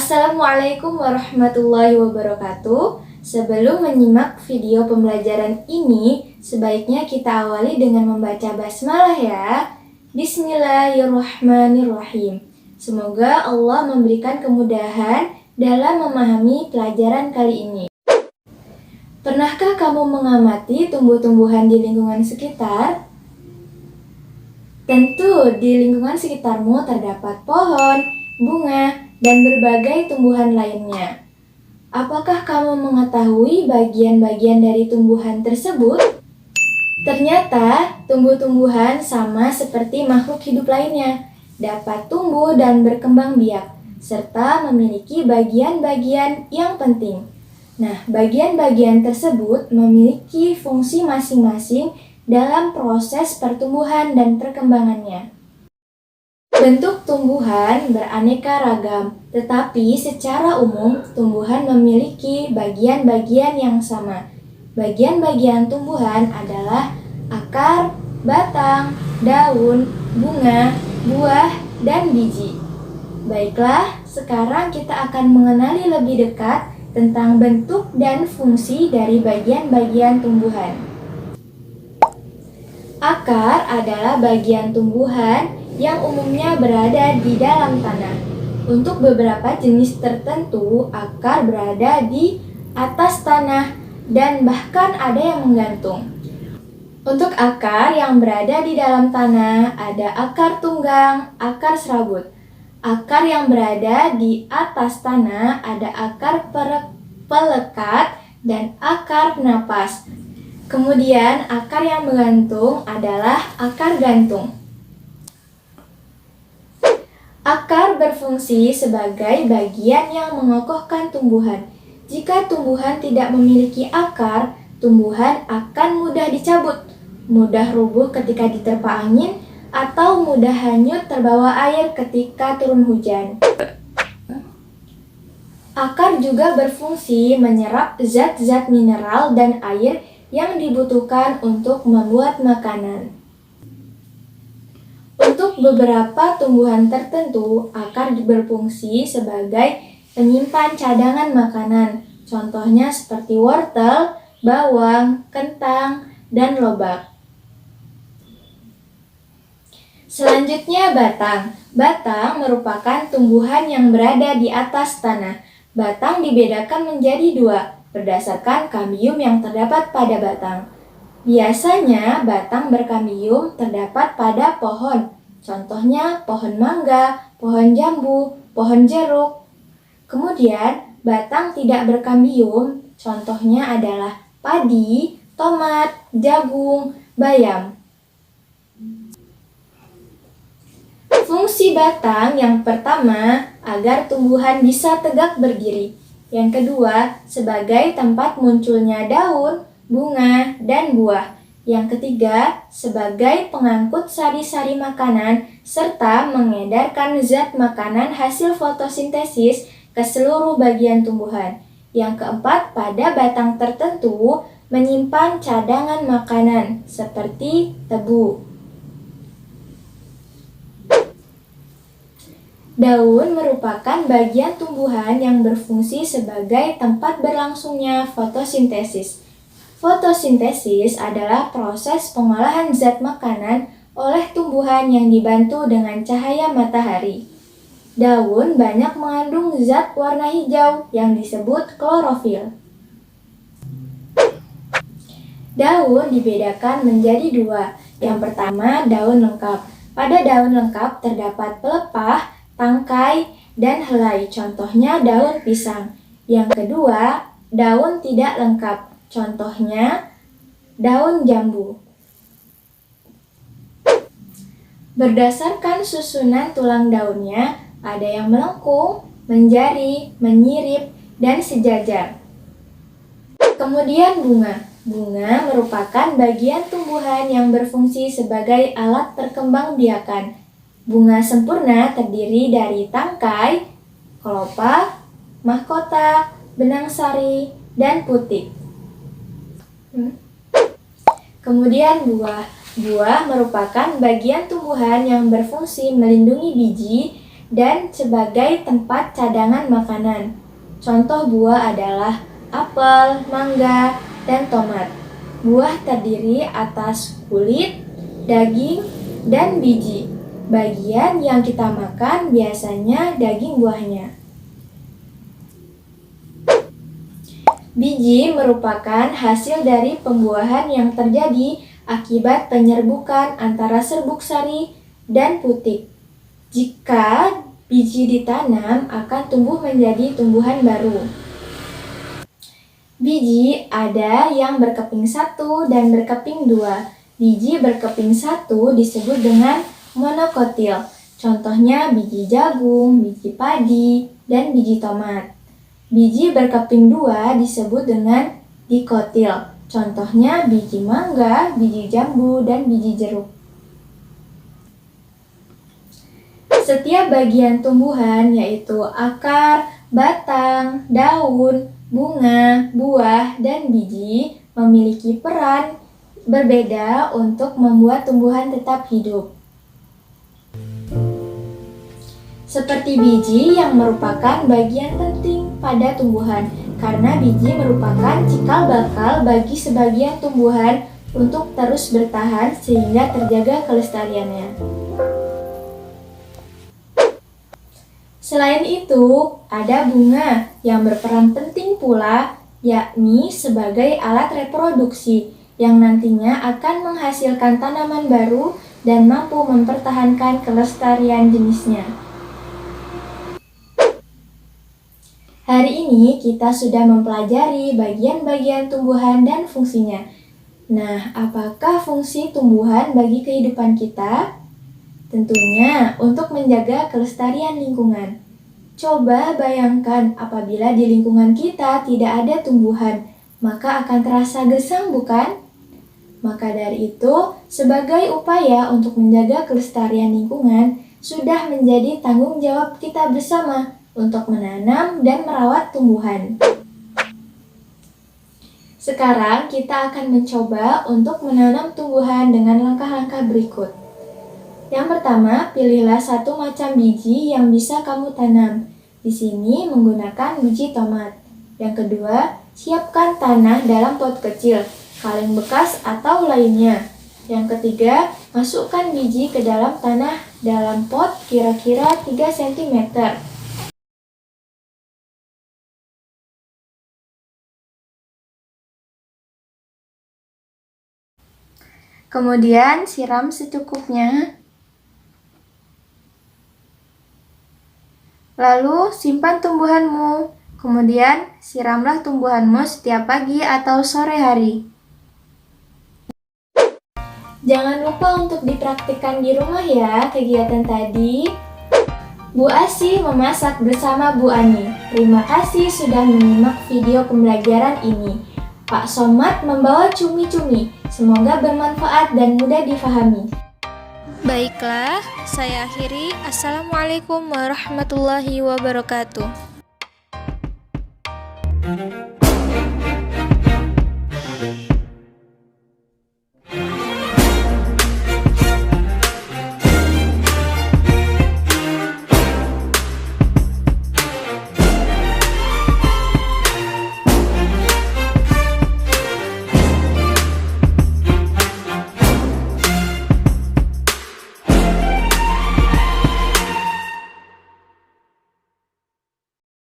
Assalamualaikum warahmatullahi wabarakatuh. Sebelum menyimak video pembelajaran ini, sebaiknya kita awali dengan membaca basmalah ya. Bismillahirrahmanirrahim. Semoga Allah memberikan kemudahan dalam memahami pelajaran kali ini. Pernahkah kamu mengamati tumbuh-tumbuhan di lingkungan sekitar? Tentu di lingkungan sekitarmu terdapat pohon, bunga, dan berbagai tumbuhan lainnya. Apakah kamu mengetahui bagian-bagian dari tumbuhan tersebut? Ternyata, tumbuh-tumbuhan sama seperti makhluk hidup lainnya, dapat tumbuh dan berkembang biak, serta memiliki bagian-bagian yang penting. Nah, bagian-bagian tersebut memiliki fungsi masing-masing dalam proses pertumbuhan dan perkembangannya. Bentuk tumbuhan beraneka ragam, tetapi secara umum tumbuhan memiliki bagian-bagian yang sama. Bagian-bagian tumbuhan adalah akar, batang, daun, bunga, buah, dan biji. Baiklah, sekarang kita akan mengenali lebih dekat tentang bentuk dan fungsi dari bagian-bagian tumbuhan. Akar adalah bagian tumbuhan yang umumnya berada di dalam tanah. Untuk beberapa jenis tertentu, akar berada di atas tanah dan bahkan ada yang menggantung. Untuk akar yang berada di dalam tanah, ada akar tunggang, akar serabut. Akar yang berada di atas tanah, ada akar pelekat dan akar napas. Kemudian, akar yang menggantung adalah akar gantung. Akar berfungsi sebagai bagian yang mengokohkan tumbuhan. Jika tumbuhan tidak memiliki akar, tumbuhan akan mudah dicabut, mudah rubuh ketika diterpa angin, atau mudah hanyut terbawa air ketika turun hujan. Akar juga berfungsi menyerap zat-zat mineral dan air yang dibutuhkan untuk membuat makanan. Untuk beberapa tumbuhan tertentu, akar berfungsi sebagai penyimpan cadangan makanan. Contohnya seperti wortel, bawang, kentang, dan lobak. Selanjutnya batang. Batang merupakan tumbuhan yang berada di atas tanah. Batang dibedakan menjadi dua berdasarkan kambium yang terdapat pada batang. Biasanya batang berkambium terdapat pada pohon, contohnya pohon mangga, pohon jambu, pohon jeruk. Kemudian batang tidak berkambium, contohnya adalah padi, tomat, jagung, bayam. Fungsi batang yang pertama agar tumbuhan bisa tegak berdiri. Yang kedua, sebagai tempat munculnya daun, bunga, dan buah. Yang ketiga, sebagai pengangkut sari-sari makanan serta mengedarkan zat makanan hasil fotosintesis ke seluruh bagian tumbuhan. Yang keempat, pada batang tertentu menyimpan cadangan makanan seperti tebu. Daun merupakan bagian tumbuhan yang berfungsi sebagai tempat berlangsungnya fotosintesis. Fotosintesis adalah proses pengolahan zat makanan oleh tumbuhan yang dibantu dengan cahaya matahari. Daun banyak mengandung zat warna hijau yang disebut klorofil. Daun dibedakan menjadi dua. Yang pertama, daun lengkap. Pada daun lengkap terdapat pelepah, tangkai, dan helai, contohnya daun pisang. Yang kedua, daun tidak lengkap, contohnya daun jambu. Berdasarkan susunan tulang daunnya, ada yang melengkung, menjari, menyirip, dan sejajar. Kemudian bunga. Bunga merupakan bagian tumbuhan yang berfungsi sebagai alat perkembangbiakan. Bunga sempurna terdiri dari tangkai, kelopak, mahkota, benang sari, dan putik. Kemudian buah. Buah merupakan bagian tumbuhan yang berfungsi melindungi biji dan sebagai tempat cadangan makanan. Contoh buah adalah apel, mangga, dan tomat. Buah terdiri atas kulit, daging, dan biji. Bagian yang kita makan biasanya daging buahnya. Biji merupakan hasil dari pembuahan yang terjadi akibat penyerbukan antara serbuk sari dan putik. Jika biji ditanam, akan tumbuh menjadi tumbuhan baru. Biji ada yang berkeping 1 dan berkeping 2. Biji berkeping 1 disebut dengan monokotil. Contohnya biji jagung, biji padi, dan biji tomat. Biji berkeping 2 disebut dengan dikotil. Contohnya biji mangga, biji jambu, dan biji jeruk. Setiap bagian tumbuhan yaitu akar, batang, daun, bunga, buah, dan biji memiliki peran berbeda untuk membuat tumbuhan tetap hidup. Seperti biji yang merupakan bagian penting pada tumbuhan, karena biji merupakan cikal bakal bagi sebagian tumbuhan untuk terus bertahan sehingga terjaga kelestariannya. Selain itu, ada bunga yang berperan penting pula, yakni sebagai alat reproduksi yang nantinya akan menghasilkan tanaman baru dan mampu mempertahankan kelestarian jenisnya. Hari ini kita sudah mempelajari bagian-bagian tumbuhan dan fungsinya. Nah, apakah fungsi tumbuhan bagi kehidupan kita? Tentunya untuk menjaga kelestarian lingkungan. Coba bayangkan apabila di lingkungan kita tidak ada tumbuhan, maka akan terasa gesang, bukan? Maka dari itu, sebagai upaya untuk menjaga kelestarian lingkungan, sudah menjadi tanggung jawab kita bersama untuk menanam dan merawat tumbuhan. Sekarang kita akan mencoba untuk menanam tumbuhan dengan langkah-langkah berikut. Yang pertama, pilihlah satu macam biji yang bisa kamu tanam. Di sini menggunakan biji tomat. Yang kedua, siapkan tanah dalam pot kecil, kaleng bekas atau lainnya. Yang ketiga, masukkan biji ke dalam tanah dalam pot kira-kira 3 cm. Kemudian siram secukupnya. Lalu simpan tumbuhanmu. Kemudian siramlah tumbuhanmu setiap pagi atau sore hari. Jangan lupa untuk dipraktikkan di rumah ya kegiatan tadi. Bu Asy memasak bersama Bu Ani. Terima kasih sudah menyimak video pembelajaran ini. Pak Somad membawa cumi-cumi. Semoga bermanfaat dan mudah difahami. Baiklah, saya akhiri. Assalamualaikum warahmatullahi wabarakatuh.